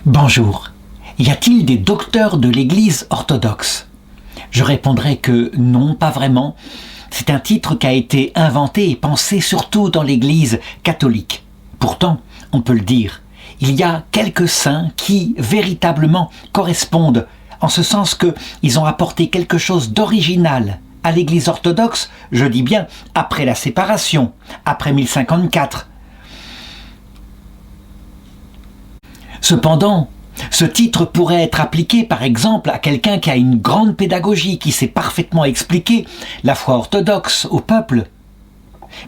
Bonjour. Y a-t-il des docteurs de l'Église orthodoxe? Je répondrai que non, pas vraiment. C'est un titre qui a été inventé et pensé surtout dans l'Église catholique. Pourtant, on peut le dire, il y a quelques saints qui véritablement correspondent, en ce sens qu'ils ont apporté quelque chose d'original à l'Église orthodoxe, je dis bien après la séparation, après 1054. Cependant, ce titre pourrait être appliqué par exemple à quelqu'un qui a une grande pédagogie, qui sait parfaitement expliquer la foi orthodoxe au peuple.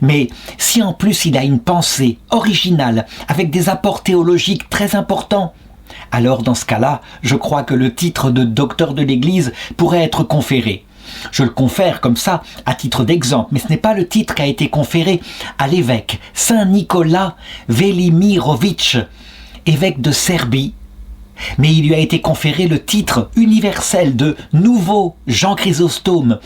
Mais si en plus il a une pensée originale, avec des apports théologiques très importants, alors dans ce cas-là, je crois que le titre de docteur de l'Église pourrait être conféré. Je le confère comme ça, à titre d'exemple, mais ce n'est pas le titre qui a été conféré à l'évêque Saint Nicolas Velimirovitch, évêque de Serbie, mais il lui a été conféré le titre universel de nouveau Jean Chrysostome.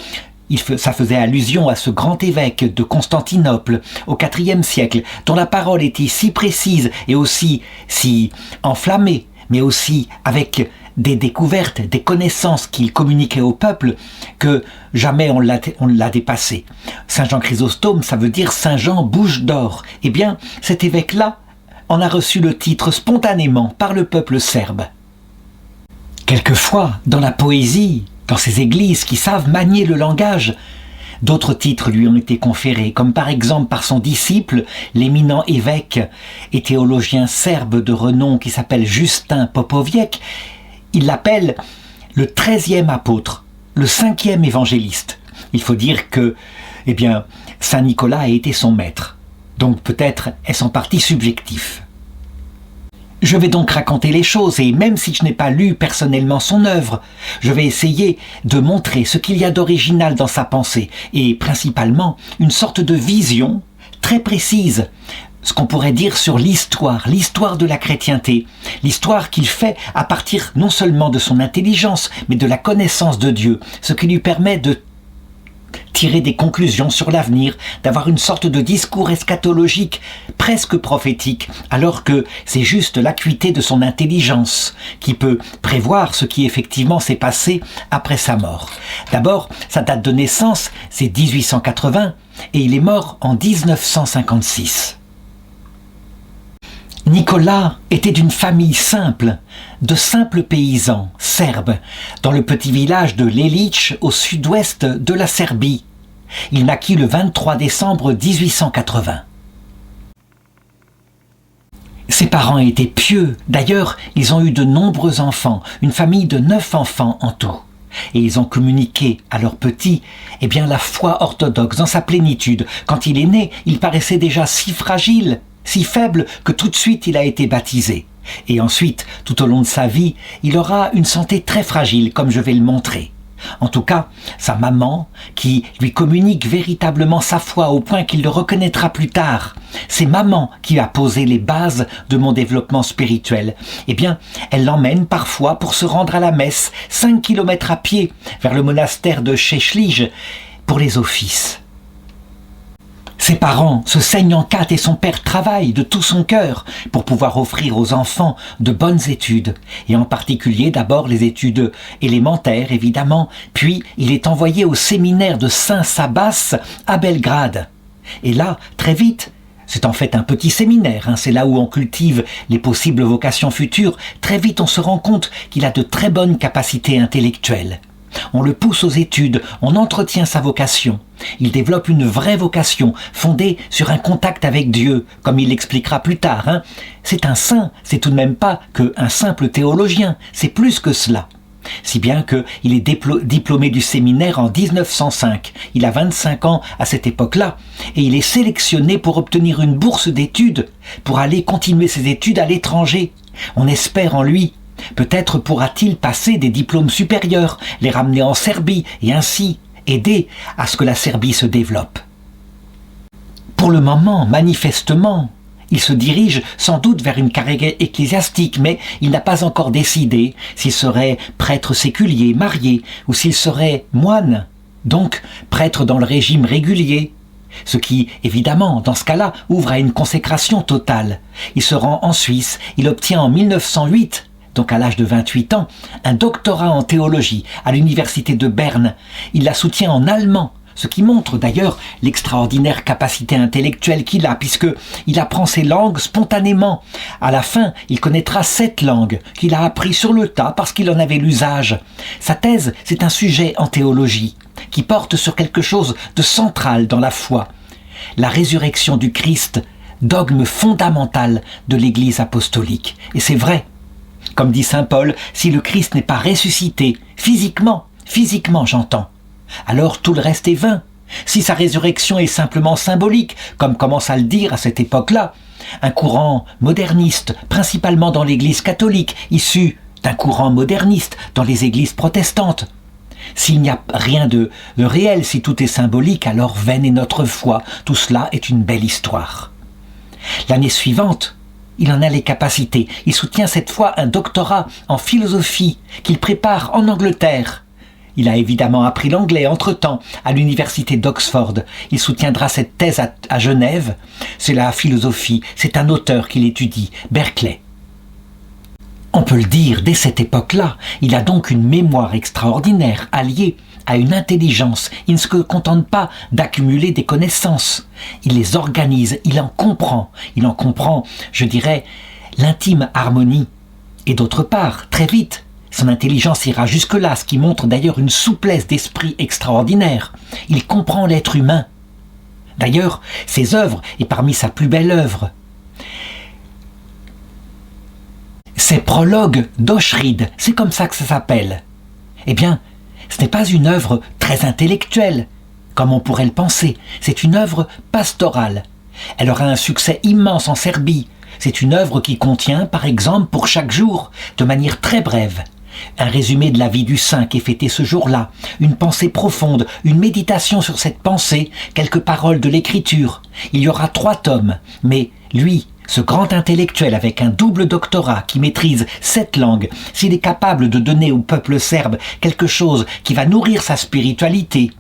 Ça faisait allusion à ce grand évêque de Constantinople au IVe siècle, dont la parole était si précise et aussi si enflammée, mais aussi avec des découvertes, des connaissances qu'il communiquait au peuple, que jamais on l'a dépassé. Saint Jean Chrysostome, ça veut dire Saint Jean bouche d'or. Eh bien, cet évêque-là en a reçu le titre spontanément par le peuple serbe. Quelquefois, dans la poésie, dans ces églises qui savent manier le langage, d'autres titres lui ont été conférés, comme par exemple par son disciple, l'éminent évêque et théologien serbe de renom qui s'appelle Justin Popoviec. Il l'appelle le 13e apôtre, le 5e évangéliste. Il faut dire que, Saint Nicolas a été son maître. Donc peut-être est-ce en partie subjectif. Je vais donc raconter les choses et même si je n'ai pas lu personnellement son œuvre, je vais essayer de montrer ce qu'il y a d'original dans sa pensée et principalement une sorte de vision très précise, ce qu'on pourrait dire sur l'histoire de la chrétienté, l'histoire qu'il fait à partir non seulement de son intelligence mais de la connaissance de Dieu, ce qui lui permet de tirer des conclusions sur l'avenir, d'avoir une sorte de discours eschatologique presque prophétique, alors que c'est juste l'acuité de son intelligence qui peut prévoir ce qui effectivement s'est passé après sa mort. D'abord, sa date de naissance, c'est 1880 et il est mort en 1956. Nicolas était d'une famille simple, de simples paysans serbes, dans le petit village de Lelić au sud-ouest de la Serbie. Il naquit le 23 décembre 1880. Ses parents étaient pieux, d'ailleurs ils ont eu de nombreux enfants, une famille de 9 enfants en tout. Et ils ont communiqué à leurs petits la foi orthodoxe dans sa plénitude. Quand il est né, il paraissait déjà si fragile, si faible que tout de suite il a été baptisé. Et ensuite, tout au long de sa vie, il aura une santé très fragile, comme je vais le montrer. En tout cas, sa maman, qui lui communique véritablement sa foi au point qu'il le reconnaîtra plus tard, c'est maman qui a posé les bases de mon développement spirituel. Elle l'emmène parfois pour se rendre à la messe, 5 kilomètres à pied, vers le monastère de Šešlić, pour les offices. Ses parents se saignent en quatre et son père travaille de tout son cœur pour pouvoir offrir aux enfants de bonnes études. Et en particulier d'abord les études élémentaires évidemment, puis il est envoyé au séminaire de Saint-Sabas à Belgrade. Et là, très vite, c'est en fait un petit séminaire, c'est là où on cultive les possibles vocations futures, très vite on se rend compte qu'il a de très bonnes capacités intellectuelles. On le pousse aux études, on entretient sa vocation. Il développe une vraie vocation, fondée sur un contact avec Dieu, comme il l'expliquera plus tard. C'est un saint, c'est tout de même pas qu'un simple théologien, c'est plus que cela. Si bien qu'il est diplômé du séminaire en 1905. Il a 25 ans à cette époque-là, et il est sélectionné pour obtenir une bourse d'études, pour aller continuer ses études à l'étranger. On espère en lui. Peut-être pourra-t-il passer des diplômes supérieurs, les ramener en Serbie et ainsi aider à ce que la Serbie se développe. Pour le moment, manifestement, il se dirige sans doute vers une carrière ecclésiastique, mais il n'a pas encore décidé s'il serait prêtre séculier, marié, ou s'il serait moine, donc prêtre dans le régime régulier. Ce qui, évidemment, dans ce cas-là, ouvre à une consécration totale. Il se rend en Suisse, il obtient en 1908 donc à l'âge de 28 ans, un doctorat en théologie à l'université de Berne. Il la soutient en allemand, ce qui montre d'ailleurs l'extraordinaire capacité intellectuelle qu'il a, puisqu'il apprend ces langues spontanément. À la fin, il connaîtra 7 langues qu'il a appris sur le tas parce qu'il en avait l'usage. Sa thèse, c'est un sujet en théologie qui porte sur quelque chose de central dans la foi. La résurrection du Christ, dogme fondamental de l'Église apostolique. Et c'est vrai. Comme dit saint Paul, si le Christ n'est pas ressuscité, physiquement j'entends, alors tout le reste est vain. Si sa résurrection est simplement symbolique, comme commence à le dire à cette époque-là, un courant moderniste, principalement dans l'Église catholique, issu d'un courant moderniste dans les églises protestantes. S'il n'y a rien de réel, si tout est symbolique, alors vaine est notre foi. Tout cela est une belle histoire. L'année suivante, il en a les capacités. Il soutient cette fois un doctorat en philosophie qu'il prépare en Angleterre. Il a évidemment appris l'anglais entre-temps à l'université d'Oxford. Il soutiendra cette thèse à Genève. C'est la philosophie, c'est un auteur qu'il étudie, Berkeley. On peut le dire, dès cette époque-là, il a donc une mémoire extraordinaire alliée à une intelligence. Il ne se contente pas d'accumuler des connaissances. Il les organise, il en comprend, je dirais, l'intime harmonie. Et d'autre part, très vite, son intelligence ira jusque-là, ce qui montre d'ailleurs une souplesse d'esprit extraordinaire. Il comprend l'être humain. D'ailleurs, ses œuvres, et parmi sa plus belle œuvre, ses prologues d'Ochrid, c'est comme ça que ça s'appelle. Eh bien, ce n'est pas une œuvre très intellectuelle, comme on pourrait le penser. C'est une œuvre pastorale. Elle aura un succès immense en Serbie. C'est une œuvre qui contient, par exemple, pour chaque jour, de manière très brève, un résumé de la vie du saint qui est fêté ce jour-là, une pensée profonde, une méditation sur cette pensée, quelques paroles de l'écriture. Il y aura 3 tomes, mais lui, ce grand intellectuel avec un double doctorat qui maîtrise 7 langues, s'il est capable de donner au peuple serbe quelque chose qui va nourrir sa spiritualité,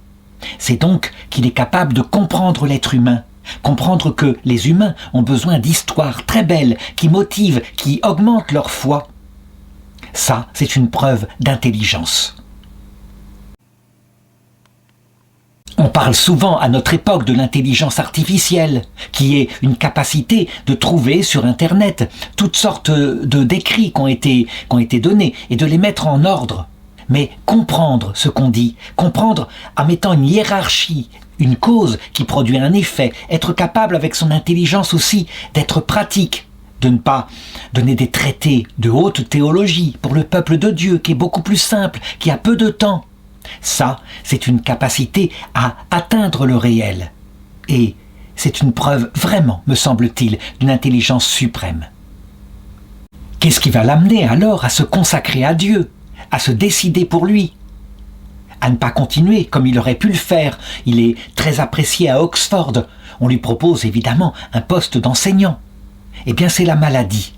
c'est donc qu'il est capable de comprendre l'être humain, comprendre que les humains ont besoin d'histoires très belles qui motivent, qui augmentent leur foi. Ça, c'est une preuve d'intelligence. On parle souvent à notre époque de l'intelligence artificielle, qui est une capacité de trouver sur Internet toutes sortes d'écrits qui ont été donnés et de les mettre en ordre. Mais comprendre ce qu'on dit, comprendre en mettant une hiérarchie, une cause qui produit un effet, être capable avec son intelligence aussi d'être pratique, de ne pas donner des traités de haute théologie pour le peuple de Dieu qui est beaucoup plus simple, qui a peu de temps. Ça, c'est une capacité à atteindre le réel. Et c'est une preuve vraiment, me semble-t-il, d'une intelligence suprême. Qu'est-ce qui va l'amener alors à se consacrer à Dieu, à se décider pour lui, à ne pas continuer comme il aurait pu le faire? Il est très apprécié à Oxford. On lui propose évidemment un poste d'enseignant. Eh bien, c'est la maladie.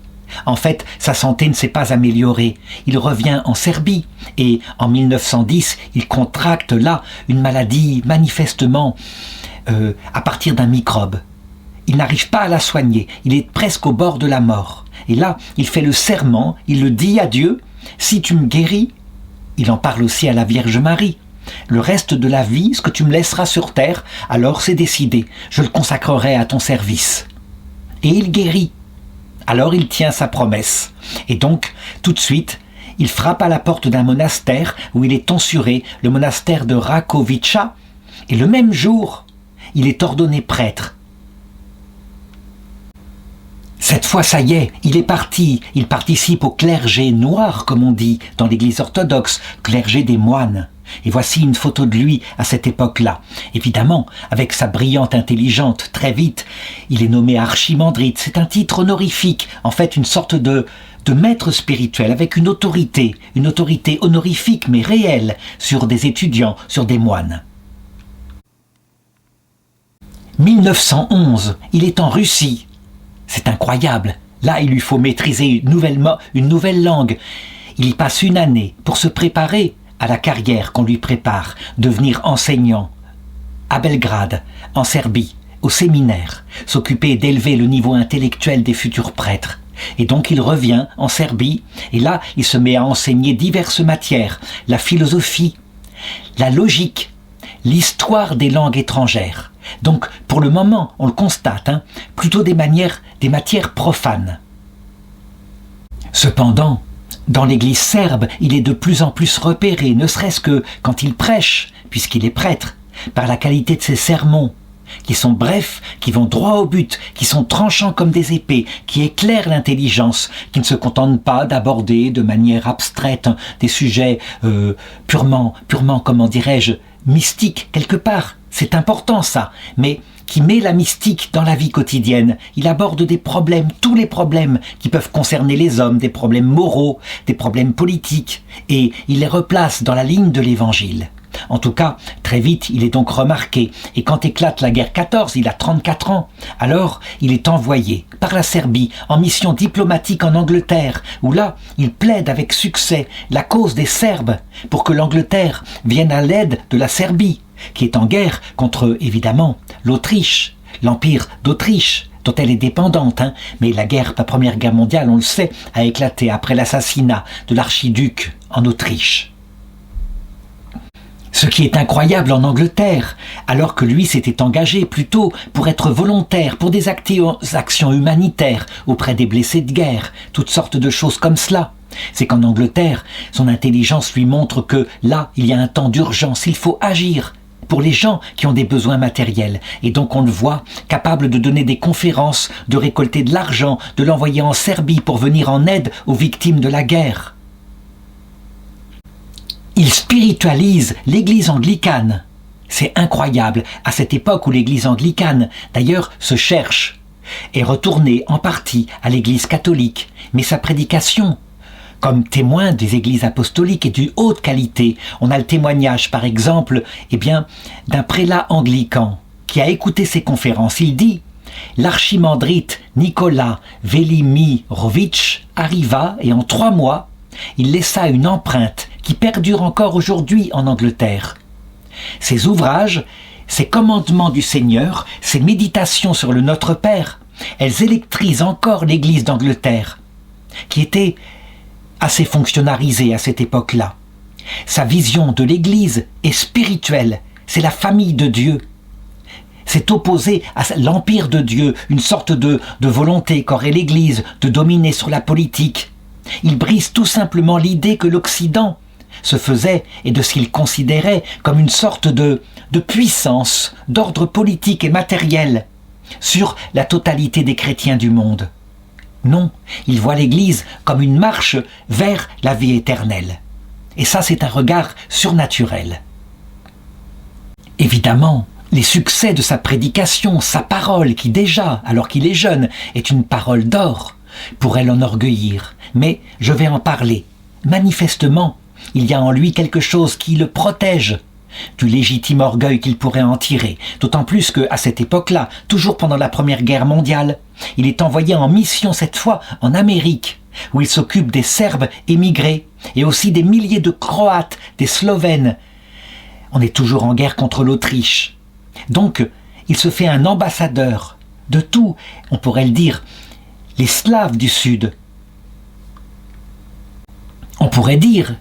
En fait, sa santé ne s'est pas améliorée. Il revient en Serbie et en 1910, il contracte là une maladie manifestement à partir d'un microbe. Il n'arrive pas à la soigner. Il est presque au bord de la mort. Et là, il fait le serment, il le dit à Dieu, « Si tu me guéris », il en parle aussi à la Vierge Marie. Le reste de la vie, ce que tu me laisseras sur terre, alors c'est décidé. Je le consacrerai à ton service. Et il guérit. Alors il tient sa promesse. Et donc, tout de suite, il frappe à la porte d'un monastère où il est tonsuré, le monastère de Rakovica. Et le même jour, il est ordonné prêtre. Cette fois, ça y est, il est parti. Il participe au clergé noir, comme on dit, dans l'église orthodoxe, clergé des moines. Et voici une photo de lui à cette époque-là. Évidemment, avec sa brillante intelligence, très vite, il est nommé archimandrite. C'est un titre honorifique, en fait une sorte de maître spirituel avec une autorité honorifique mais réelle sur des étudiants, sur des moines. 1911, il est en Russie. C'est incroyable. Là, il lui faut maîtriser une nouvelle langue. Il y passe une année pour se préparer à la carrière qu'on lui prépare, devenir enseignant à Belgrade, en Serbie, au séminaire, s'occuper d'élever le niveau intellectuel des futurs prêtres. Et donc il revient en Serbie, et là il se met à enseigner diverses matières, la philosophie, la logique, l'histoire des langues étrangères. Donc pour le moment, on le constate, plutôt des matières profanes. Cependant, dans l'église serbe, il est de plus en plus repéré, ne serait-ce que quand il prêche, puisqu'il est prêtre, par la qualité de ses sermons, qui sont brefs, qui vont droit au but, qui sont tranchants comme des épées, qui éclairent l'intelligence, qui ne se contentent pas d'aborder de manière abstraite des sujets purement, comment dirais-je, mystiques quelque part. C'est important ça, mais qui met la mystique dans la vie quotidienne. Il aborde des problèmes, tous les problèmes qui peuvent concerner les hommes, des problèmes moraux, des problèmes politiques, et il les replace dans la ligne de l'Évangile. En tout cas, très vite, il est donc remarqué, et quand éclate la guerre 14, il a 34 ans, alors il est envoyé par la Serbie en mission diplomatique en Angleterre, où là, il plaide avec succès la cause des Serbes pour que l'Angleterre vienne à l'aide de la Serbie, qui est en guerre contre, évidemment, l'Autriche, l'Empire d'Autriche, dont elle est dépendante, mais la Première Guerre mondiale, on le sait, a éclaté après l'assassinat de l'archiduc en Autriche. Ce qui est incroyable en Angleterre, alors que lui s'était engagé plutôt pour être volontaire, pour des actions humanitaires auprès des blessés de guerre, toutes sortes de choses comme cela. C'est qu'en Angleterre, son intelligence lui montre que là, il y a un temps d'urgence, il faut agir pour les gens qui ont des besoins matériels. Et donc on le voit, capable de donner des conférences, de récolter de l'argent, de l'envoyer en Serbie pour venir en aide aux victimes de la guerre. Il spiritualise l'église anglicane. C'est incroyable, à cette époque où l'église anglicane, d'ailleurs, se cherche, est retournée en partie à l'église catholique. Mais sa prédication, comme témoin des églises apostoliques, est d'une haute qualité. On a le témoignage, par exemple, d'un prélat anglican qui a écouté ses conférences. Il dit « L'archimandrite Nicolas Velimirovitch arriva et en 3 mois, il laissa une empreinte qui perdure encore aujourd'hui en Angleterre. Ses ouvrages, ses commandements du Seigneur, ses méditations sur le Notre Père, elles électrisent encore l'Église d'Angleterre, qui était assez fonctionnalisée à cette époque-là. Sa vision de l'Église est spirituelle, c'est la famille de Dieu. C'est opposé à l'empire de Dieu, une sorte de volonté qu'aurait l'Église de dominer sur la politique. Il brise tout simplement l'idée que l'Occident se faisait et de ce qu'il considérait comme une sorte de puissance, d'ordre politique et matériel sur la totalité des chrétiens du monde. Non, il voit l'Église comme une marche vers la vie éternelle. Et ça, c'est un regard surnaturel. Évidemment, les succès de sa prédication, sa parole, qui déjà, alors qu'il est jeune, est une parole d'or, pourrait l'enorgueillir. Mais je vais en parler. Manifestement, il y a en lui quelque chose qui le protège du légitime orgueil qu'il pourrait en tirer. D'autant plus qu'à cette époque-là, toujours pendant la Première Guerre mondiale, il est envoyé en mission cette fois en Amérique, où il s'occupe des Serbes émigrés et aussi des milliers de Croates, des Slovènes. On est toujours en guerre contre l'Autriche. Donc, il se fait un ambassadeur de tout, on pourrait le dire, les Slaves du Sud. On pourrait dire,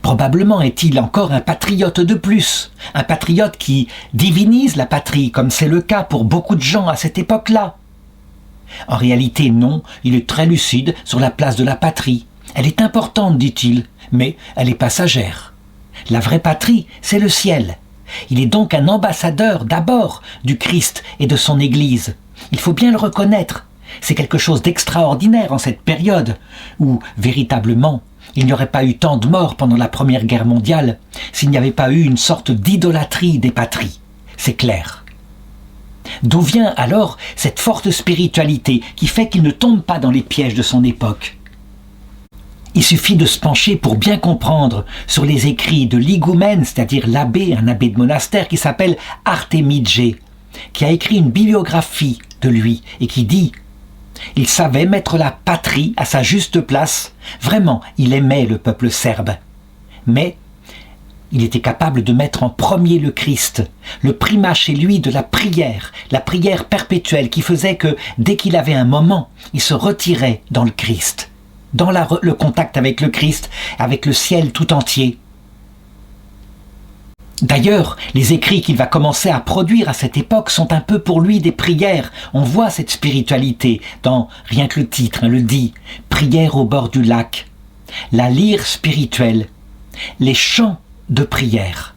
probablement est-il encore un patriote de plus, un patriote qui divinise la patrie, comme c'est le cas pour beaucoup de gens à cette époque-là. En réalité, non, il est très lucide sur la place de la patrie. Elle est importante, dit-il, mais elle est passagère. La vraie patrie, c'est le ciel. Il est donc un ambassadeur d'abord du Christ et de son Église. Il faut bien le reconnaître. C'est quelque chose d'extraordinaire en cette période où, véritablement, il n'y aurait pas eu tant de morts pendant la Première Guerre mondiale s'il n'y avait pas eu une sorte d'idolâtrie des patries. C'est clair. D'où vient alors cette forte spiritualité qui fait qu'il ne tombe pas dans les pièges de son époque? Il suffit de se pencher pour bien comprendre sur les écrits de l'higoumène, c'est-à-dire l'abbé, un abbé de monastère qui s'appelle Artemidje, qui a écrit une bibliographie de lui et qui dit « Il savait mettre la patrie à sa juste place. Vraiment, il aimait le peuple serbe. Mais Il était capable de mettre en premier le Christ, le primat chez lui de la prière perpétuelle qui faisait que dès qu'il avait un moment, il se retirait dans le Christ, dans le contact avec le Christ, avec le ciel tout entier. D'ailleurs, les écrits qu'il va commencer à produire à cette époque sont un peu pour lui des prières. On voit cette spiritualité dans, rien que le titre, le dit, prière au bord du lac, la lyre spirituelle, les chants de prière.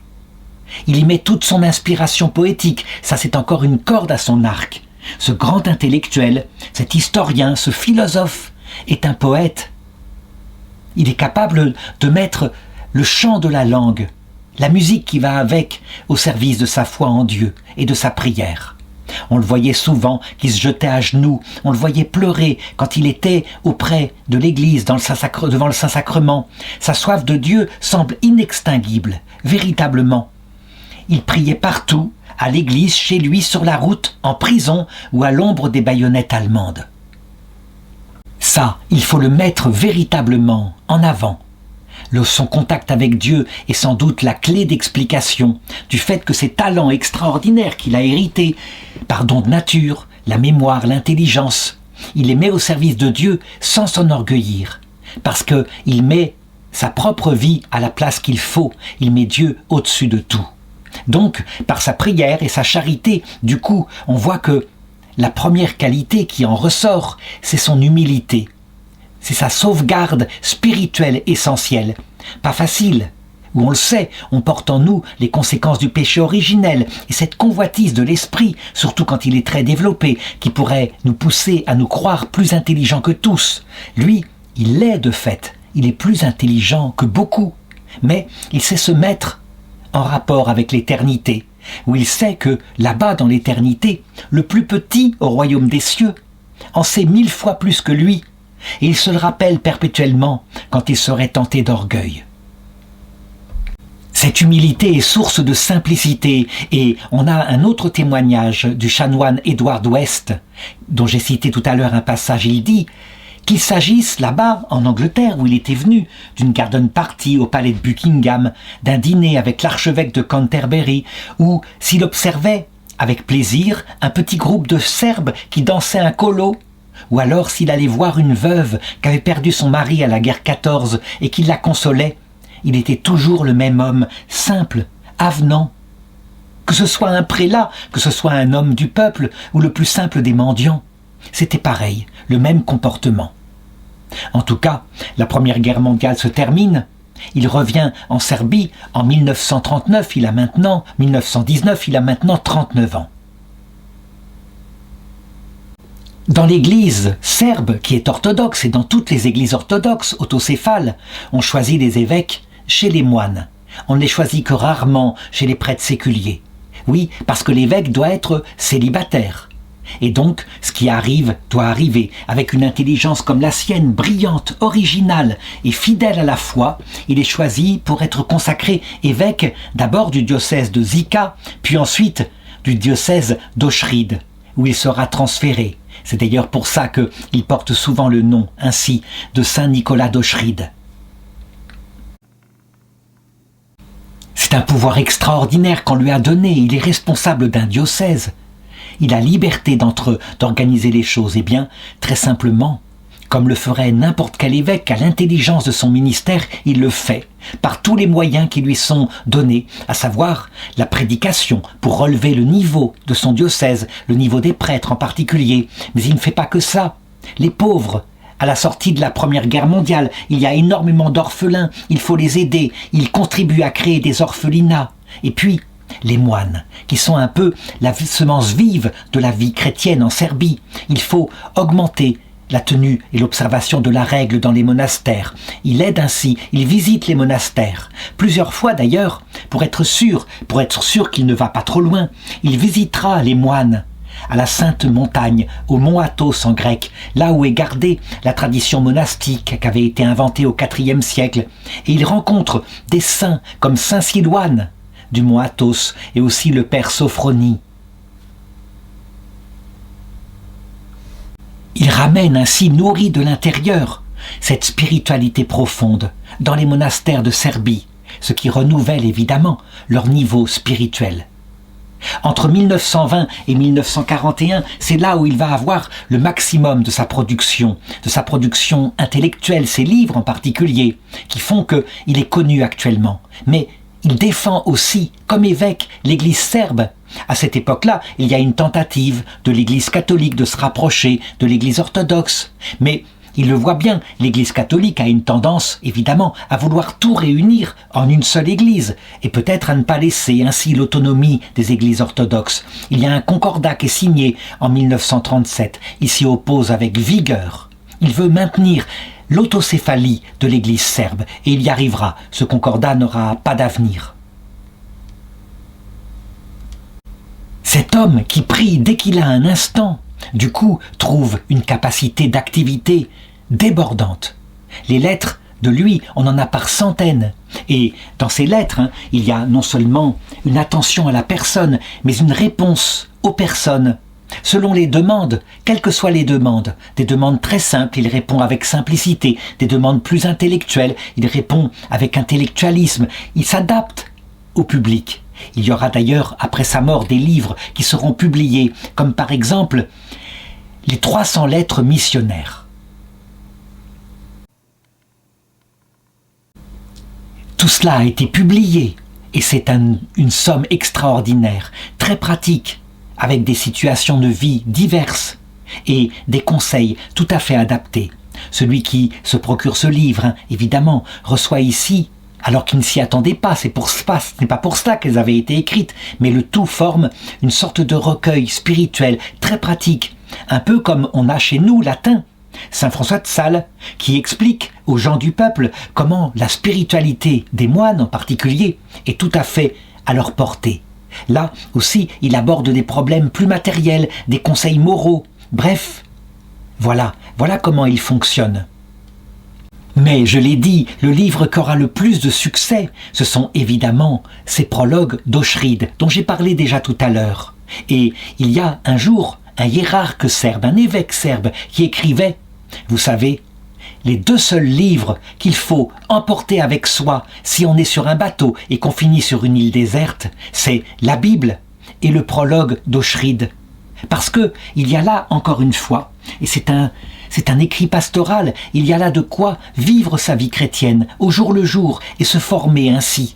Il y met toute son inspiration poétique, ça c'est encore une corde à son arc. Ce grand intellectuel, cet historien, ce philosophe est un poète. Il est capable de mettre le chant de la langue, la musique qui va avec, au service de sa foi en Dieu et de sa prière. On le voyait souvent qui se jetait à genoux, on le voyait pleurer quand il était auprès de l'église devant le Saint-Sacrement. Sa soif de Dieu semble inextinguible, véritablement. Il priait partout, à l'église, chez lui, sur la route, en prison ou à l'ombre des baïonnettes allemandes. Ça, il faut le mettre véritablement en avant. Son contact avec Dieu est sans doute la clé d'explication du fait que ces talents extraordinaires qu'il a hérités, par don de nature, la mémoire, l'intelligence, il les met au service de Dieu sans s'enorgueillir, parce qu'il met sa propre vie à la place qu'il faut, il met Dieu au-dessus de tout. Donc, par sa prière et sa charité, du coup, on voit que la première qualité qui en ressort, c'est son humilité. C'est sa sauvegarde spirituelle essentielle. Pas facile, où on le sait, on porte en nous les conséquences du péché originel et cette convoitise de l'esprit, surtout quand il est très développé, qui pourrait nous pousser à nous croire plus intelligents que tous. Lui, il l'est de fait, il est plus intelligent que beaucoup, mais il sait se mettre en rapport avec l'éternité, où il sait que là-bas dans l'éternité, le plus petit au royaume des cieux en sait 1000 fois plus que lui, et il se le rappelle perpétuellement quand il serait tenté d'orgueil. Cette humilité est source de simplicité, et on a un autre témoignage du chanoine Edward West, dont j'ai cité tout à l'heure un passage. Il dit qu'il s'agisse là-bas, en Angleterre, où il était venu, d'une garden party au palais de Buckingham, d'un dîner avec l'archevêque de Canterbury, ou s'il observait, avec plaisir, un petit groupe de Serbes qui dansaient un colo, ou alors s'il allait voir une veuve qui avait perdu son mari à la guerre 14 et qui la consolait, il était toujours le même homme, simple, avenant. Que ce soit un prélat, que ce soit un homme du peuple ou le plus simple des mendiants, c'était pareil, le même comportement. En tout cas, la Première Guerre mondiale se termine. Il revient en Serbie en 1939, 1919, il a maintenant 39 ans. Dans l'église serbe, qui est orthodoxe, et dans toutes les églises orthodoxes autocéphales, on choisit les évêques chez les moines. On ne les choisit que rarement chez les prêtres séculiers. Oui, parce que l'évêque doit être célibataire. Et donc, ce qui arrive doit arriver avec une intelligence comme la sienne, brillante, originale et fidèle à la foi. Il est choisi pour être consacré évêque d'abord du diocèse de Zika, puis ensuite du diocèse d'Ohrid, où il sera transféré. C'est d'ailleurs pour ça qu'il porte souvent le nom, ainsi, de Saint Nicolas d'Ohrid. C'est un pouvoir extraordinaire qu'on lui a donné. Il est responsable d'un diocèse. Il a liberté d'organiser les choses. Eh bien, très simplement, comme le ferait n'importe quel évêque à l'intelligence de son ministère, il le fait, par tous les moyens qui lui sont donnés, à savoir la prédication, pour relever le niveau de son diocèse, le niveau des prêtres en particulier. Mais il ne fait pas que ça. Les pauvres, à la sortie de la Première Guerre mondiale, il y a énormément d'orphelins, il faut les aider, il contribue à créer des orphelinats. Et puis, les moines, qui sont un peu la semence vive de la vie chrétienne en Serbie. Il faut augmenter la tenue et l'observation de la règle dans les monastères. Il aide ainsi, il visite les monastères. Plusieurs fois d'ailleurs, pour être sûr qu'il ne va pas trop loin, il visitera les moines à la Sainte Montagne, au mont Athos en grec, là où est gardée la tradition monastique qui avait été inventée au IVe siècle. Et il rencontre des saints comme Saint Silouane du mont Athos et aussi le père Sophronie. Il ramène ainsi, nourri de l'intérieur, cette spiritualité profonde dans les monastères de Serbie, ce qui renouvelle évidemment leur niveau spirituel. Entre 1920 et 1941, c'est là où il va avoir le maximum de sa production intellectuelle, ses livres en particulier, qui font qu'il est connu actuellement. Mais il défend aussi, comme évêque, l'Église serbe. À cette époque-là, il y a une tentative de l'Église catholique de se rapprocher de l'Église orthodoxe. Mais il le voit bien, l'Église catholique a une tendance, évidemment, à vouloir tout réunir en une seule Église, et peut-être à ne pas laisser ainsi l'autonomie des Églises orthodoxes. Il y a un concordat qui est signé en 1937. Il s'y oppose avec vigueur. Il veut maintenir l'autocéphalie de l'Église serbe, et il y arrivera. Ce concordat n'aura pas d'avenir. Cet homme qui prie dès qu'il a un instant, du coup, trouve une capacité d'activité débordante. Les lettres de lui, on en a par centaines. Et dans ces lettres, il y a non seulement une attention à la personne, mais une réponse aux personnes. Selon les demandes, quelles que soient les demandes, des demandes très simples, il répond avec simplicité, des demandes plus intellectuelles, il répond avec intellectualisme, il s'adapte au public. Il y aura d'ailleurs, après sa mort, des livres qui seront publiés, comme par exemple les 300 lettres missionnaires. Tout cela a été publié, et c'est une somme extraordinaire, très pratique, avec des situations de vie diverses et des conseils tout à fait adaptés. Celui qui se procure ce livre, évidemment, reçoit ici, alors qu'il ne s'y attendait pas, ce n'est pas pour cela qu'elles avaient été écrites, mais le tout forme une sorte de recueil spirituel très pratique, un peu comme on a chez nous latin. Saint François de Sales, qui explique aux gens du peuple comment la spiritualité des moines en particulier est tout à fait à leur portée. Là aussi, il aborde des problèmes plus matériels, des conseils moraux. Bref, voilà comment il fonctionne. Mais, je l'ai dit, le livre qui aura le plus de succès, ce sont évidemment ces prologues d'Ochrid, dont j'ai parlé déjà tout à l'heure. Et il y a un jour un hiérarque serbe, un évêque serbe, qui écrivait, vous savez, les 2 seuls livres qu'il faut emporter avec soi si on est sur un bateau et qu'on finit sur une île déserte, c'est la Bible et le prologue d'Ochrid. Parce que il y a là, encore une fois, et c'est un écrit pastoral, il y a là de quoi vivre sa vie chrétienne au jour le jour et se former ainsi.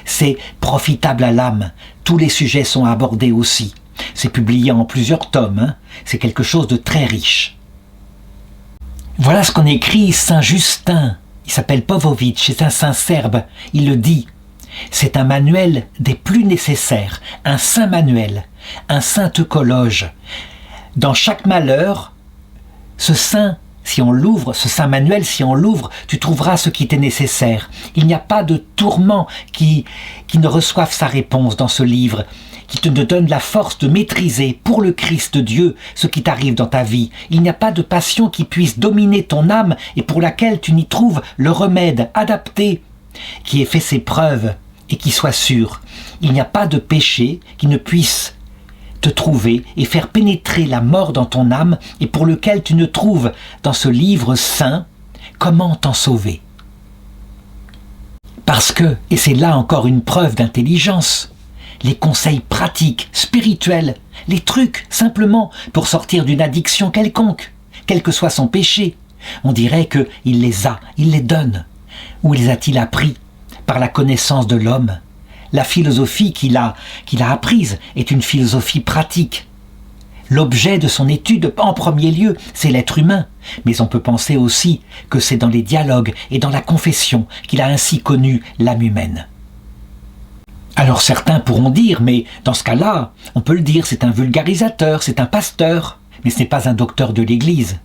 C'est profitable à l'âme, tous les sujets sont abordés aussi. C'est publié en plusieurs tomes, c'est quelque chose de très riche. Voilà ce qu'on écrit Saint Justin, il s'appelle Popović, c'est un saint serbe, il le dit. C'est un manuel des plus nécessaires, un saint manuel, un saint eucologe. Dans chaque malheur, ce saint manuel, si on l'ouvre, tu trouveras ce qui t'est nécessaire. Il n'y a pas de tourment qui ne reçoive sa réponse dans ce livre, qui te donne la force de maîtriser pour le Christ Dieu ce qui t'arrive dans ta vie. Il n'y a pas de passion qui puisse dominer ton âme et pour laquelle tu n'y trouves le remède adapté, qui ait fait ses preuves et qui soit sûr. Il n'y a pas de péché qui ne puisse te trouver et faire pénétrer la mort dans ton âme et pour lequel tu ne trouves dans ce livre saint comment t'en sauver. Parce que, et c'est là encore une preuve d'intelligence, les conseils pratiques, spirituels, les trucs simplement pour sortir d'une addiction quelconque, quel que soit son péché, on dirait qu'il les a, il les donne. Où les a-t-il appris? Par la connaissance de l'homme. La philosophie qu'il a apprise est une philosophie pratique. L'objet de son étude, en premier lieu, c'est l'être humain. Mais on peut penser aussi que c'est dans les dialogues et dans la confession qu'il a ainsi connu l'âme humaine. Alors certains pourront dire, mais dans ce cas-là, on peut le dire, c'est un vulgarisateur, c'est un pasteur, mais ce n'est pas un docteur de l'Église.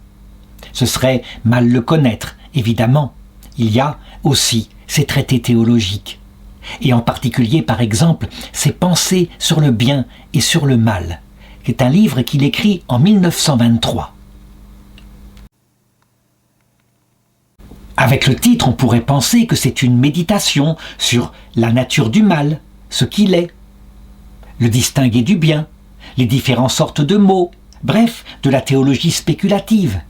Ce serait mal le connaître, évidemment. Il y a aussi ses traités théologiques. Et en particulier, par exemple, ses pensées sur le bien et sur le mal, qui est un livre qu'il écrit en 1923. Avec le titre, on pourrait penser que c'est une méditation sur la nature du mal, ce qu'il est, le distinguer du bien, les différentes sortes de mots, bref, de la théologie spéculative.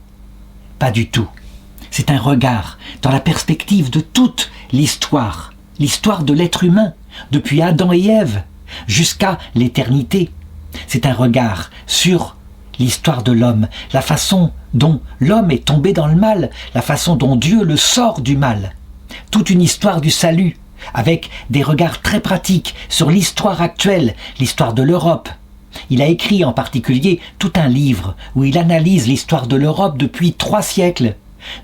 Pas du tout. C'est un regard dans la perspective de toute l'histoire l'histoire de l'être humain, depuis Adam et Ève, jusqu'à l'éternité. C'est un regard sur l'histoire de l'homme, la façon dont l'homme est tombé dans le mal, la façon dont Dieu le sort du mal. Toute une histoire du salut, avec des regards très pratiques sur l'histoire actuelle, l'histoire de l'Europe. Il a écrit en particulier tout un livre où il analyse l'histoire de l'Europe depuis 3 siècles,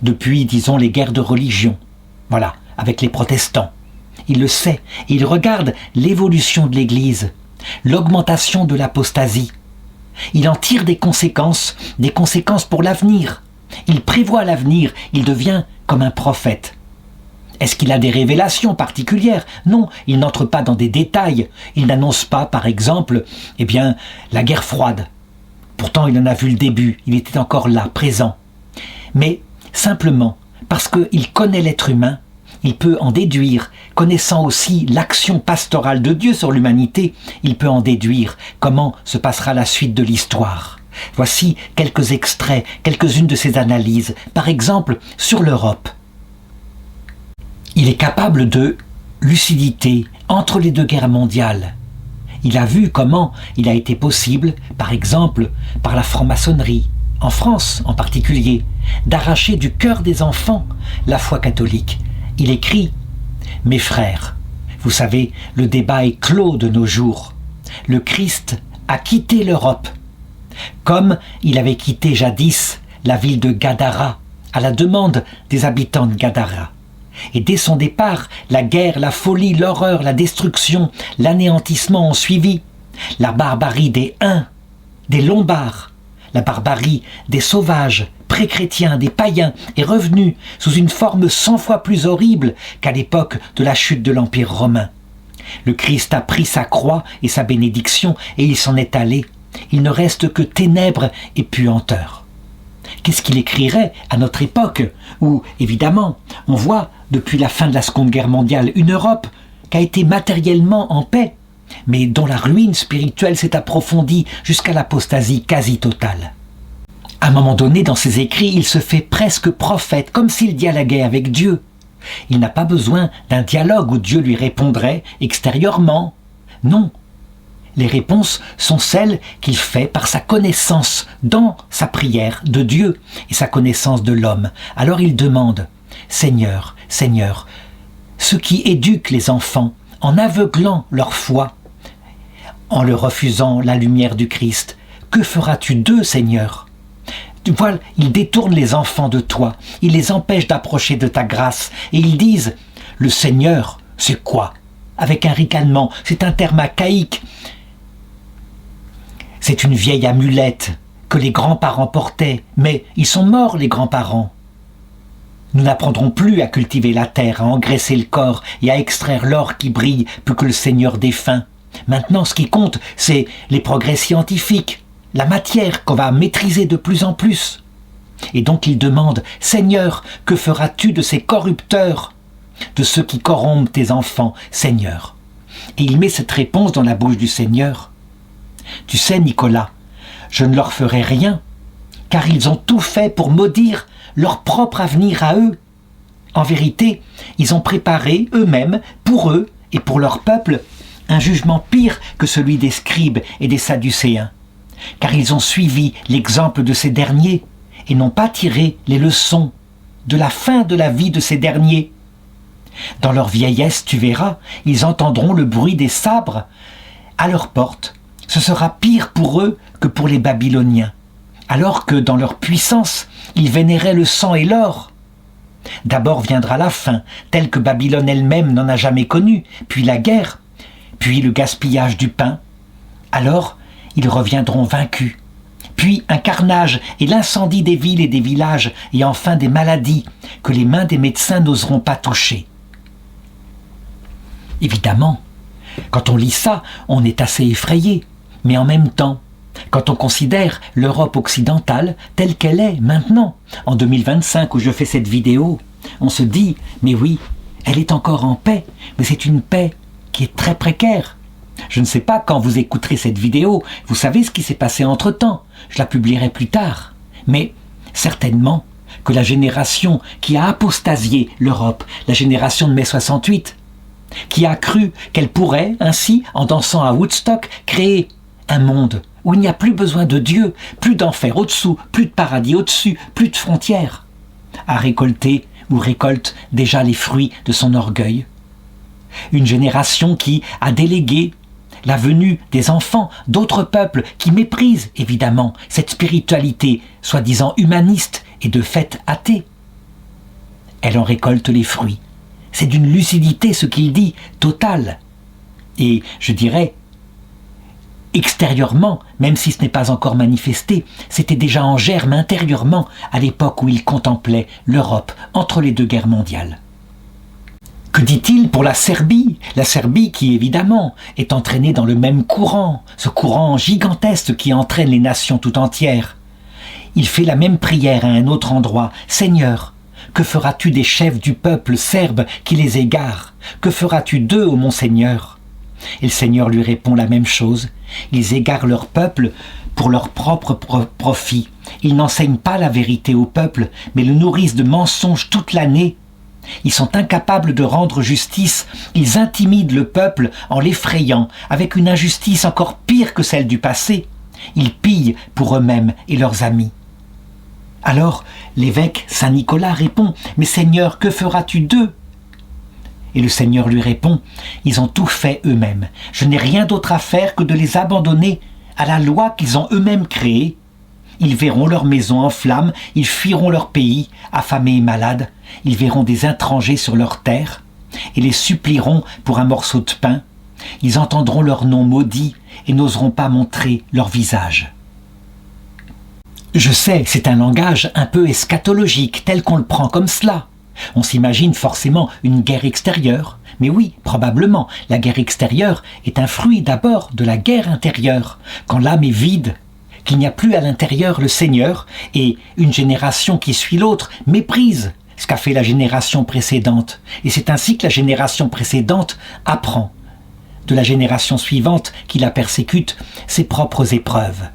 depuis, disons, les guerres de religion. Voilà, avec les protestants. Il le sait, et il regarde l'évolution de l'Église, l'augmentation de l'apostasie. Il en tire des conséquences pour l'avenir. Il prévoit l'avenir, il devient comme un prophète. Est-ce qu'il a des révélations particulières? Non, il n'entre pas dans des détails. Il n'annonce pas, par exemple, la guerre froide. Pourtant, il en a vu le début, il était encore là, présent. Mais simplement, parce qu'il connaît l'être humain, il peut en déduire, connaissant aussi l'action pastorale de Dieu sur l'humanité, il peut en déduire comment se passera la suite de l'histoire. Voici quelques extraits, quelques-unes de ses analyses, par exemple sur l'Europe. Il est capable de lucidité entre les 2 guerres mondiales. Il a vu comment il a été possible, par exemple, par la franc-maçonnerie, en France en particulier, d'arracher du cœur des enfants la foi catholique. Il écrit « Mes frères, vous savez, le débat est clos de nos jours. Le Christ a quitté l'Europe, comme il avait quitté jadis la ville de Gadara, à la demande des habitants de Gadara. Et dès son départ, la guerre, la folie, l'horreur, la destruction, l'anéantissement ont suivi. La barbarie des Huns, des Lombards, la barbarie des sauvages, pré-chrétiens, des païens est revenue sous une forme 100 fois plus horrible qu'à l'époque de la chute de l'Empire romain. Le Christ a pris sa croix et sa bénédiction et il s'en est allé. Il ne reste que ténèbres et puanteur. Qu'est-ce qu'il écrirait à notre époque où, évidemment, on voit, depuis la fin de la Seconde Guerre mondiale, une Europe qui a été matériellement en paix, mais dont la ruine spirituelle s'est approfondie jusqu'à l'apostasie quasi totale. À un moment donné, dans ses écrits, il se fait presque prophète, comme s'il dialoguait avec Dieu. Il n'a pas besoin d'un dialogue où Dieu lui répondrait extérieurement. Non. Les réponses sont celles qu'il fait par sa connaissance dans sa prière de Dieu et sa connaissance de l'homme. Alors il demande « Seigneur, Seigneur, ceux qui éduquent les enfants en aveuglant leur foi, en leur refusant la lumière du Christ, que feras-tu d'eux, Seigneur ?» Voilà, ils détournent les enfants de toi, ils les empêchent d'approcher de ta grâce et ils disent « Le Seigneur, c'est quoi ?» Avec un ricanement, c'est un terme archaïque. C'est une vieille amulette que les grands-parents portaient, mais ils sont morts, les grands-parents. Nous n'apprendrons plus à cultiver la terre, à engraisser le corps et à extraire l'or qui brille plus que le Seigneur défunt. Maintenant, ce qui compte, c'est les progrès scientifiques, la matière qu'on va maîtriser de plus en plus. Et donc il demande « Seigneur, que feras-tu de ces corrupteurs, de ceux qui corrompent tes enfants, Seigneur ?» Et il met cette réponse dans la bouche du Seigneur. « Tu sais, Nicolas, je ne leur ferai rien, car ils ont tout fait pour maudire leur propre avenir à eux. En vérité, ils ont préparé eux-mêmes, pour eux et pour leur peuple, un jugement pire que celui des scribes et des sadducéens, car ils ont suivi l'exemple de ces derniers et n'ont pas tiré les leçons de la fin de la vie de ces derniers. Dans leur vieillesse, tu verras, ils entendront le bruit des sabres à leur porte. Ce sera pire pour eux que pour les Babyloniens, alors que dans leur puissance, ils vénéraient le sang et l'or. D'abord viendra la faim, telle que Babylone elle-même n'en a jamais connue, puis la guerre, puis le gaspillage du pain. Alors, ils reviendront vaincus. Puis un carnage et l'incendie des villes et des villages, et enfin des maladies que les mains des médecins n'oseront pas toucher. Évidemment, quand on lit ça, on est assez effrayé, mais en même temps, quand on considère l'Europe occidentale telle qu'elle est maintenant, en 2025 où je fais cette vidéo, on se dit, mais oui, elle est encore en paix, mais c'est une paix qui est très précaire. Je ne sais pas quand vous écouterez cette vidéo, vous savez ce qui s'est passé entre-temps, je la publierai plus tard. Mais certainement que la génération qui a apostasié l'Europe, la génération de mai 68, qui a cru qu'elle pourrait, ainsi, en dansant à Woodstock, créer un monde où il n'y a plus besoin de Dieu, plus d'enfer au-dessous, plus de paradis au-dessus, plus de frontières, a récolté ou récolte déjà les fruits de son orgueil. Une génération qui a délégué la venue des enfants d'autres peuples qui méprisent évidemment cette spiritualité soi-disant humaniste et de fait athée. Elle en récolte les fruits. C'est d'une lucidité, ce qu'il dit, totale. Et je dirais, extérieurement, même si ce n'est pas encore manifesté, c'était déjà en germe intérieurement à l'époque où il contemplait l'Europe entre les 2 guerres mondiales. Que dit-il pour la Serbie? La Serbie qui, évidemment, est entraînée dans le même courant, ce courant gigantesque qui entraîne les nations tout entières. Il fait la même prière à un autre endroit. « Seigneur, que feras-tu des chefs du peuple serbe qui les égarent? Que feras-tu d'eux, ô mon Seigneur ?» Et le Seigneur lui répond la même chose. Ils égarent leur peuple pour leur propre profit. Ils n'enseignent pas la vérité au peuple, mais le nourrissent de mensonges toute l'année. Ils sont incapables de rendre justice, ils intimident le peuple en l'effrayant, avec une injustice encore pire que celle du passé. Ils pillent pour eux-mêmes et leurs amis. Alors l'évêque Saint Nicolas répond « Mais Seigneur, que feras-tu d'eux » Et le Seigneur lui répond « Ils ont tout fait eux-mêmes. Je n'ai rien d'autre à faire que de les abandonner à la loi qu'ils ont eux-mêmes créée. Ils verront leur maison en flammes, ils fuiront leur pays, affamés et malades. Ils verront des étrangers sur leur terre et les supplieront pour un morceau de pain. Ils entendront leur nom maudit et n'oseront pas montrer leur visage. » Je sais, c'est un langage un peu eschatologique, tel qu'on le prend comme cela. On s'imagine forcément une guerre extérieure. Mais oui, probablement, la guerre extérieure est un fruit d'abord de la guerre intérieure, quand l'âme est vide, qu'il n'y a plus à l'intérieur le Seigneur, et une génération qui suit l'autre méprise ce qu'a fait la génération précédente. Et c'est ainsi que la génération précédente apprend de la génération suivante qui la persécute ses propres épreuves.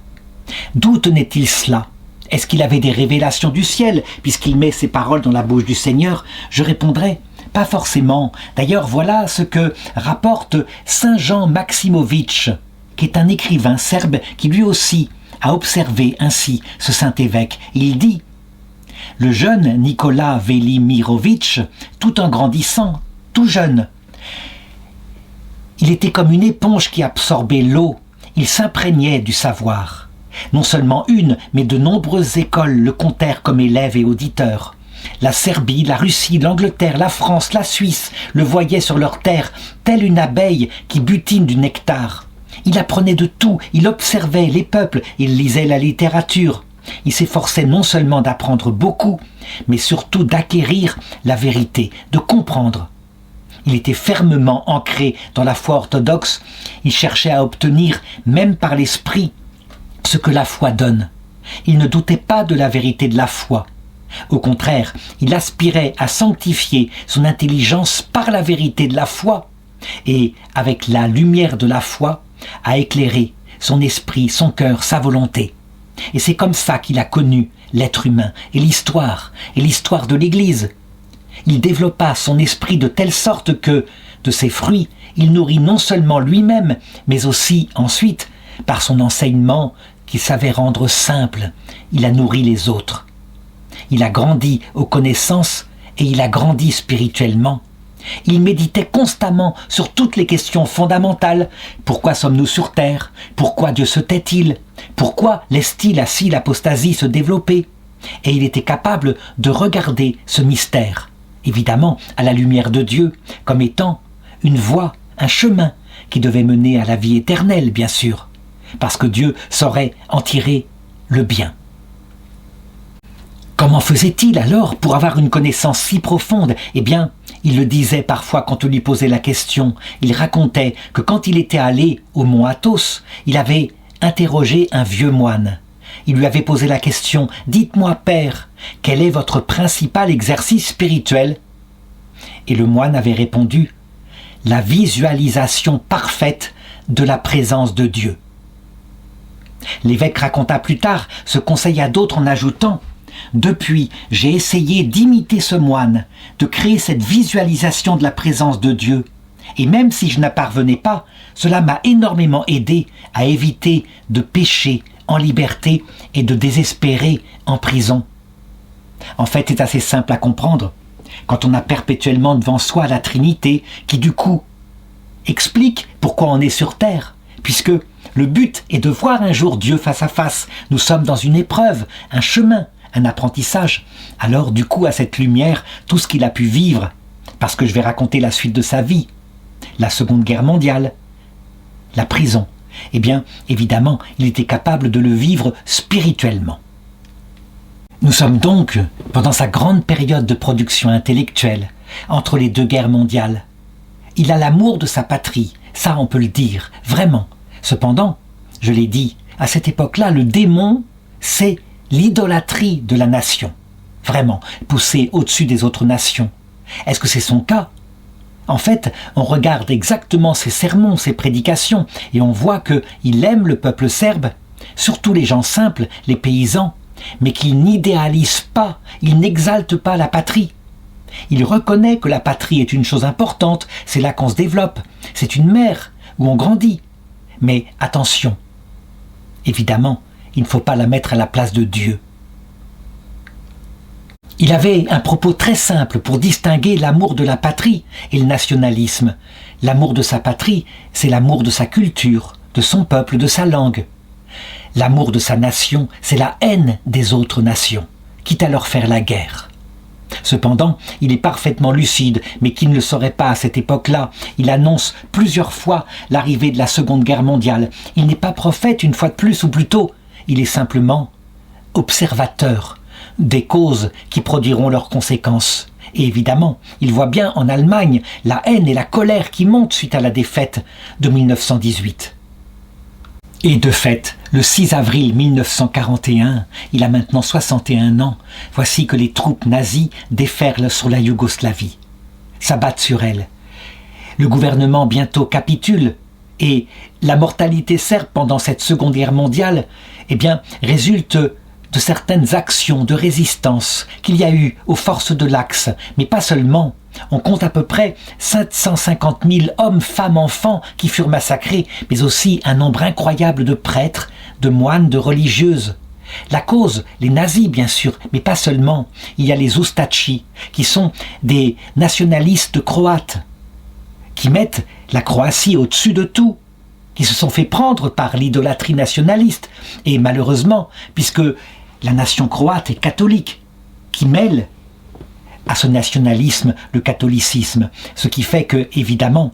D'où tenait-il cela? Est-ce qu'il avait des révélations du ciel, puisqu'il met ses paroles dans la bouche du Seigneur? Je répondrai, pas forcément. D'ailleurs, voilà ce que rapporte Saint Jean Maximovitch, qui est un écrivain serbe qui lui aussi a observé ainsi ce saint évêque. Il dit « Le jeune Nicolas Velimirovitch, tout en grandissant, tout jeune, il était comme une éponge qui absorbait l'eau, il s'imprégnait du savoir. Non seulement une, mais de nombreuses écoles le comptèrent comme élève et auditeur. La Serbie, la Russie, l'Angleterre, la France, la Suisse le voyaient sur leur terre, telle une abeille qui butine du nectar. Il apprenait de tout, il observait les peuples, il lisait la littérature. Il s'efforçait non seulement d'apprendre beaucoup, mais surtout d'acquérir la vérité, de comprendre. Il était fermement ancré dans la foi orthodoxe, il cherchait à obtenir, même par l'esprit, ce que la foi donne. Il ne doutait pas de la vérité de la foi. Au contraire, il aspirait à sanctifier son intelligence par la vérité de la foi et, avec la lumière de la foi, à éclairer son esprit, son cœur, sa volonté. Et c'est comme ça qu'il a connu l'être humain et l'histoire de l'Église. Il développa son esprit de telle sorte que, de ses fruits, il nourrit non seulement lui-même, mais aussi, ensuite, par son enseignement qu'il savait rendre simple, il a nourri les autres. Il a grandi aux connaissances et il a grandi spirituellement. Il méditait constamment sur toutes les questions fondamentales. Pourquoi sommes-nous sur terre? Pourquoi Dieu se tait-il? Pourquoi laisse-t-il ainsi l'apostasie se développer? Et il était capable de regarder ce mystère, évidemment à la lumière de Dieu, comme étant une voie, un chemin qui devait mener à la vie éternelle, bien sûr, parce que Dieu saurait en tirer le bien. Comment faisait-il alors pour avoir une connaissance si profonde? Eh bien, il le disait parfois quand on lui posait la question. Il racontait que quand il était allé au mont Athos, il avait interrogé un vieux moine. Il lui avait posé la question « Dites-moi, Père, quel est votre principal exercice spirituel ?» Et le moine avait répondu « La visualisation parfaite de la présence de Dieu. » L'évêque raconta plus tard ce conseil à d'autres en ajoutant « Depuis, j'ai essayé d'imiter ce moine, de créer cette visualisation de la présence de Dieu. Et même si je n'apparvenais pas, cela m'a énormément aidé à éviter de pécher en liberté et de désespérer en prison. En fait, c'est assez simple à comprendre. Quand on a perpétuellement devant soi la Trinité, qui du coup explique pourquoi on est sur terre, puisque le but est de voir un jour Dieu face à face. Nous sommes dans une épreuve, un chemin, un apprentissage. Alors du coup, à cette lumière, tout ce qu'il a pu vivre, parce que je vais raconter la suite de sa vie, la Seconde Guerre mondiale, la prison, eh bien, évidemment, il était capable de le vivre spirituellement. Nous sommes donc pendant sa grande période de production intellectuelle, entre les deux guerres mondiales. Il a l'amour de sa patrie, ça on peut le dire, vraiment. Cependant, je l'ai dit, à cette époque-là, le démon, c'est l'idolâtrie de la nation. Vraiment, poussée au-dessus des autres nations. Est-ce que c'est son cas ? En fait, on regarde exactement ses sermons, ses prédications, et on voit qu'il aime le peuple serbe, surtout les gens simples, les paysans, mais qu'il n'idéalise pas, il n'exalte pas la patrie. Il reconnaît que la patrie est une chose importante, c'est là qu'on se développe, c'est une mère où on grandit. Mais attention, évidemment, il ne faut pas la mettre à la place de Dieu. Il avait un propos très simple pour distinguer l'amour de la patrie et le nationalisme. L'amour de sa patrie, c'est l'amour de sa culture, de son peuple, de sa langue. L'amour de sa nation, c'est la haine des autres nations, quitte à leur faire la guerre. Cependant, il est parfaitement lucide, mais qui ne le saurait pas à cette époque-là. Il annonce plusieurs fois l'arrivée de la Seconde Guerre mondiale. Il n'est pas prophète une fois de plus, ou plutôt, il est simplement observateur des causes qui produiront leurs conséquences. Et évidemment, il voit bien en Allemagne la haine et la colère qui montent suite à la défaite de 1918. Et de fait, le 6 avril 1941, il a maintenant 61 ans, voici que les troupes nazies déferlent sur la Yougoslavie, s'abattent sur elle. Le gouvernement bientôt capitule et la mortalité serbe pendant cette Seconde Guerre mondiale, résulte de certaines actions de résistance qu'il y a eu aux forces de l'Axe, mais pas seulement. On compte à peu près 750 000 hommes, femmes, enfants qui furent massacrés, mais aussi un nombre incroyable de prêtres, de moines, de religieuses. La cause, les nazis bien sûr, mais pas seulement. Il y a les Ustachi, qui sont des nationalistes croates, qui mettent la Croatie au-dessus de tout, qui se sont fait prendre par l'idolâtrie nationaliste. Et malheureusement, puisque la nation croate est catholique, qui mêle à ce nationalisme le catholicisme, ce qui fait que, évidemment,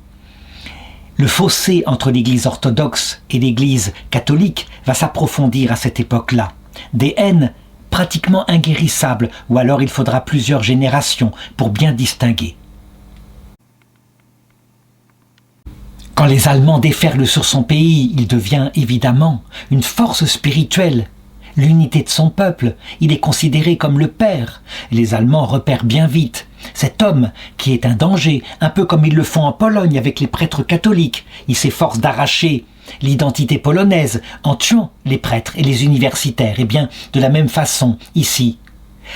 le fossé entre l'Église orthodoxe et l'Église catholique va s'approfondir à cette époque-là. Des haines pratiquement inguérissables, ou alors il faudra plusieurs générations pour bien distinguer. Quand les Allemands déferlent sur son pays, il devient évidemment une force spirituelle. L'unité de son peuple, il est considéré comme le père. Les Allemands repèrent bien vite cet homme qui est un danger, un peu comme ils le font en Pologne avec les prêtres catholiques. Ils s'efforcent d'arracher l'identité polonaise en tuant les prêtres et les universitaires. Et bien, de la même façon, ici,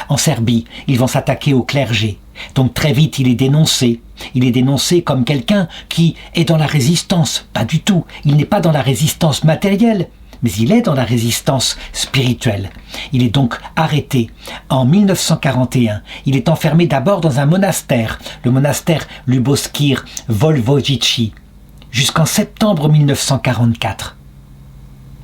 en Serbie, ils vont s'attaquer au clergé. Donc très vite, il est dénoncé. Il est dénoncé comme quelqu'un qui est dans la résistance. Pas du tout. Il n'est pas dans la résistance matérielle, mais il est dans la résistance spirituelle. Il est donc arrêté en 1941. Il est enfermé d'abord dans un monastère, le monastère Luboskir Volvojici, jusqu'en septembre 1944.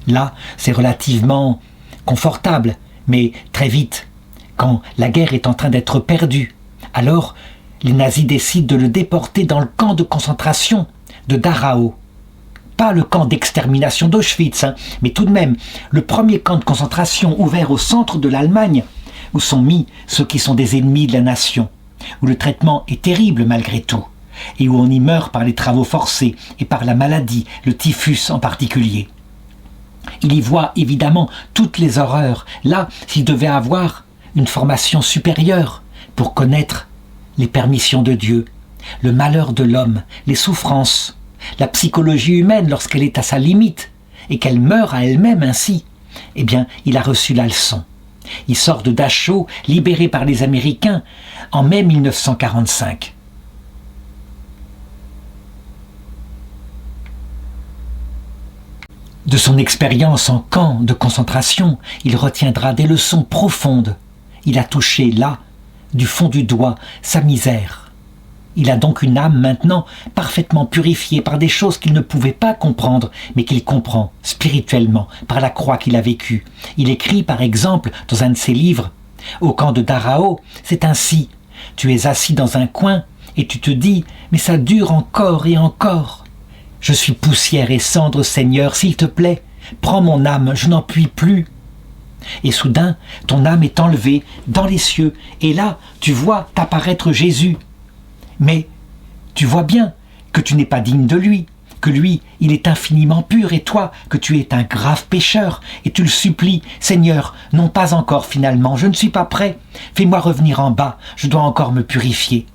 Là, c'est relativement confortable, mais très vite, quand la guerre est en train d'être perdue, alors les nazis décident de le déporter dans le camp de concentration de Dachau. Pas le camp d'extermination d'Auschwitz, mais tout de même le premier camp de concentration ouvert au centre de l'Allemagne, où sont mis ceux qui sont des ennemis de la nation, où le traitement est terrible malgré tout, et où on y meurt par les travaux forcés et par la maladie, le typhus en particulier. Il y voit évidemment toutes les horreurs. Là, s'il devait avoir une formation supérieure pour connaître les permissions de Dieu, le malheur de l'homme, les souffrances, la psychologie humaine lorsqu'elle est à sa limite et qu'elle meurt à elle-même ainsi, il a reçu la leçon. Il sort de Dachau, libéré par les Américains, en mai 1945. De son expérience en camp de concentration, il retiendra des leçons profondes. Il a touché là, du fond du doigt, sa misère. Il a donc une âme maintenant parfaitement purifiée par des choses qu'il ne pouvait pas comprendre, mais qu'il comprend spirituellement par la croix qu'il a vécue. Il écrit par exemple dans un de ses livres « Au camp de Dachau, c'est ainsi. Tu es assis dans un coin et tu te dis « Mais ça dure encore et encore. Je suis poussière et cendre, Seigneur, s'il te plaît, prends mon âme, je n'en puis plus. » Et soudain, ton âme est enlevée dans les cieux, et là, tu vois apparaître Jésus. Mais tu vois bien que tu n'es pas digne de lui, que lui, il est infiniment pur, et toi, que tu es un grave pécheur, et tu le supplies, Seigneur, non pas encore finalement, je ne suis pas prêt, fais-moi revenir en bas, je dois encore me purifier.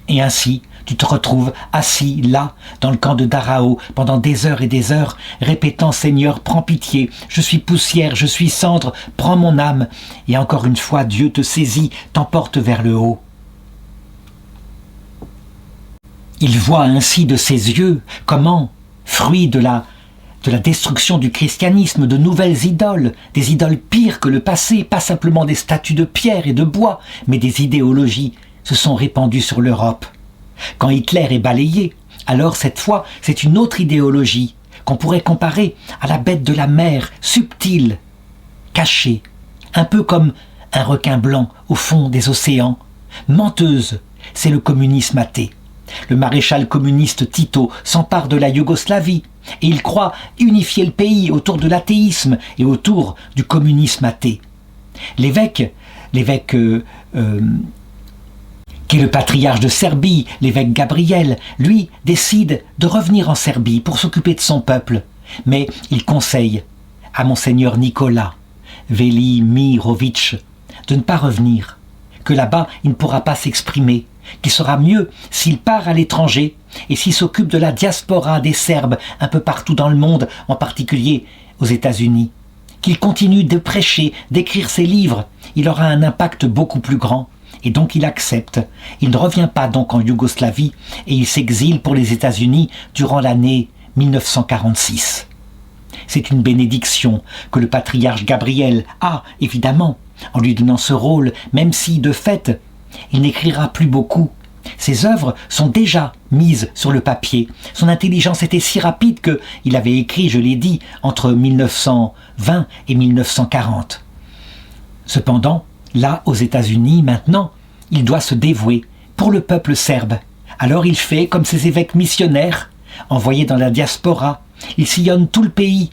Et ainsi, tu te retrouves assis là, dans le camp de Dachau, pendant des heures et des heures, répétant « Seigneur, prends pitié, je suis poussière, je suis cendre, prends mon âme ». Et encore une fois, Dieu te saisit, t'emporte vers le haut. Il voit ainsi de ses yeux comment, fruit de la destruction du christianisme, de nouvelles idoles, des idoles pires que le passé, pas simplement des statues de pierre et de bois, mais des idéologies, se sont répandues sur l'Europe. Quand Hitler est balayé, alors cette fois, c'est une autre idéologie qu'on pourrait comparer à la bête de la mer, subtile, cachée, un peu comme un requin blanc au fond des océans. Menteuse, c'est le communisme athée. Le maréchal communiste Tito s'empare de la Yougoslavie et il croit unifier le pays autour de l'athéisme et autour du communisme athée. L'évêque qui est le patriarche de Serbie, l'évêque Gabriel, lui, décide de revenir en Serbie pour s'occuper de son peuple. Mais il conseille à monseigneur Nicolas Velimirovic de ne pas revenir, que là-bas il ne pourra pas s'exprimer, qu'il sera mieux s'il part à l'étranger et s'il s'occupe de la diaspora des Serbes un peu partout dans le monde, en particulier aux États-Unis. Qu'il continue de prêcher, d'écrire ses livres, il aura un impact beaucoup plus grand. Et donc il accepte. Il ne revient pas donc en Yougoslavie et il s'exile pour les États-Unis durant l'année 1946. C'est une bénédiction que le patriarche Gabriel a, évidemment, en lui donnant ce rôle, même si, de fait, il n'écrira plus beaucoup. Ses œuvres sont déjà mises sur le papier. Son intelligence était si rapide qu'il avait écrit, je l'ai dit, entre 1920 et 1940. Cependant, là, aux États-Unis, maintenant, il doit se dévouer pour le peuple serbe. Alors il fait comme ces évêques missionnaires, envoyés dans la diaspora. Il sillonne tout le pays.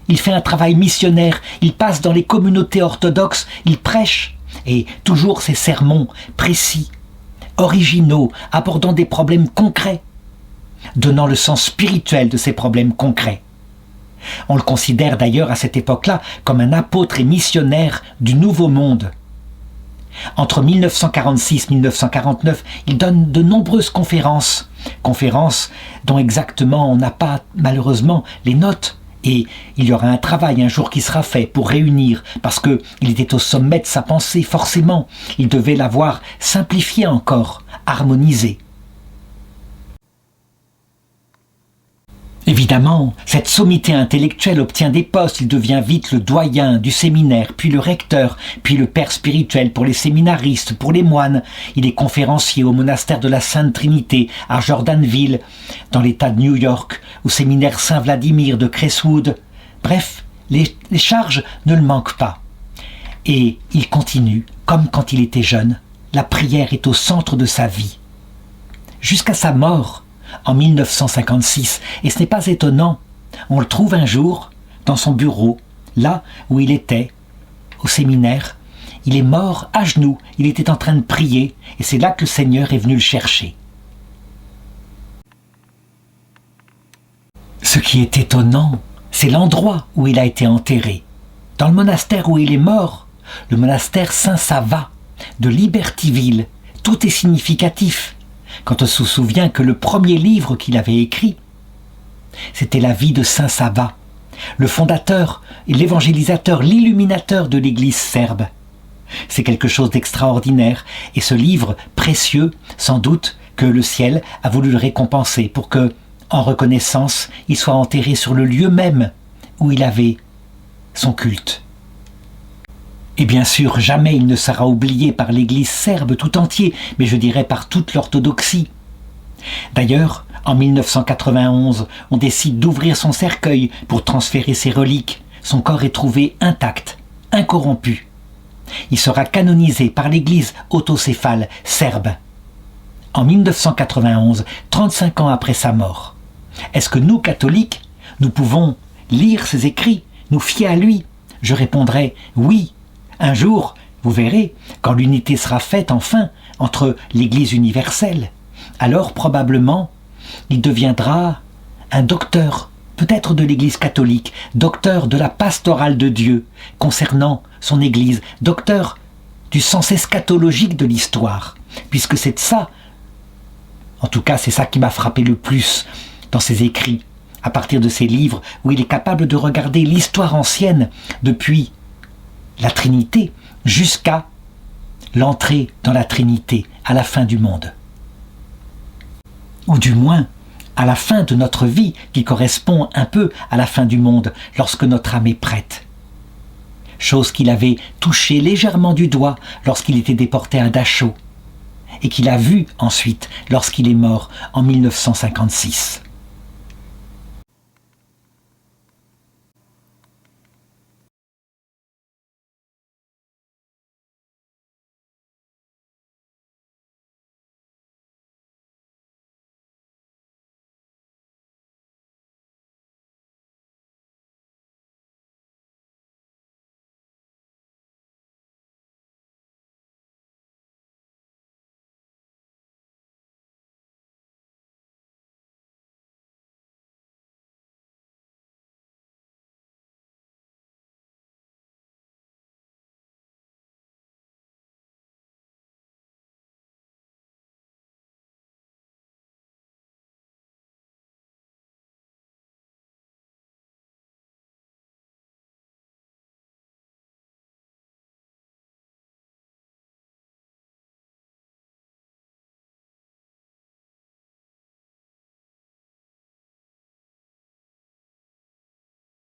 Il fait un travail missionnaire. Il passe dans les communautés orthodoxes. Il prêche. Et toujours ses sermons précis, originaux, abordant des problèmes concrets, donnant le sens spirituel de ces problèmes concrets. On le considère d'ailleurs à cette époque-là comme un apôtre et missionnaire du Nouveau Monde. Entre 1946 et 1949, il donne de nombreuses conférences dont exactement on n'a pas malheureusement les notes. Et il y aura un travail un jour qui sera fait pour réunir, parce qu'il était au sommet de sa pensée, forcément. Il devait l'avoir simplifiée encore, harmonisée. Évidemment, cette sommité intellectuelle obtient des postes. Il devient vite le doyen du séminaire, puis le recteur, puis le père spirituel pour les séminaristes, pour les moines. Il est conférencier au monastère de la Sainte Trinité à Jordanville, dans l'État de New York, au séminaire Saint-Vladimir de Crestwood. Bref, les charges ne le manquent pas. Et il continue, comme quand il était jeune. La prière est au centre de sa vie. Jusqu'à sa mort, en 1956, et ce n'est pas étonnant, on le trouve un jour dans son bureau, là où il était, au séminaire. Il est mort à genoux, il était en train de prier, et c'est là que le Seigneur est venu le chercher. Ce qui est étonnant, c'est l'endroit où il a été enterré. Dans le monastère où il est mort, le monastère Saint-Sava de Libertyville, tout est significatif. Quand on se souvient que le premier livre qu'il avait écrit, c'était la vie de Saint Sava, le fondateur, l'évangélisateur, l'illuminateur de l'Église serbe. C'est quelque chose d'extraordinaire, et ce livre précieux, sans doute que le ciel a voulu le récompenser pour que, en reconnaissance, il soit enterré sur le lieu même où il avait son culte. Et bien sûr, jamais il ne sera oublié par l'Église serbe tout entier, mais je dirais par toute l'orthodoxie. D'ailleurs, en 1991, on décide d'ouvrir son cercueil pour transférer ses reliques. Son corps est trouvé intact, incorrompu. Il sera canonisé par l'Église autocéphale serbe. En 1991, 35 ans après sa mort. Est-ce que nous, catholiques, nous pouvons lire ses écrits, nous fier à lui? Je répondrai oui. Un jour, vous verrez, quand l'unité sera faite enfin entre l'Église universelle, alors probablement, il deviendra un docteur, peut-être de l'Église catholique, docteur de la pastorale de Dieu concernant son Église, docteur du sens eschatologique de l'histoire, puisque c'est ça, en tout cas c'est ça qui m'a frappé le plus dans ses écrits, à partir de ses livres où il est capable de regarder l'histoire ancienne depuis la Trinité jusqu'à l'entrée dans la Trinité à la fin du monde. Ou du moins à la fin de notre vie qui correspond un peu à la fin du monde lorsque notre âme est prête. Chose qu'il avait touchée légèrement du doigt lorsqu'il était déporté à Dachau et qu'il a vue ensuite lorsqu'il est mort en 1956.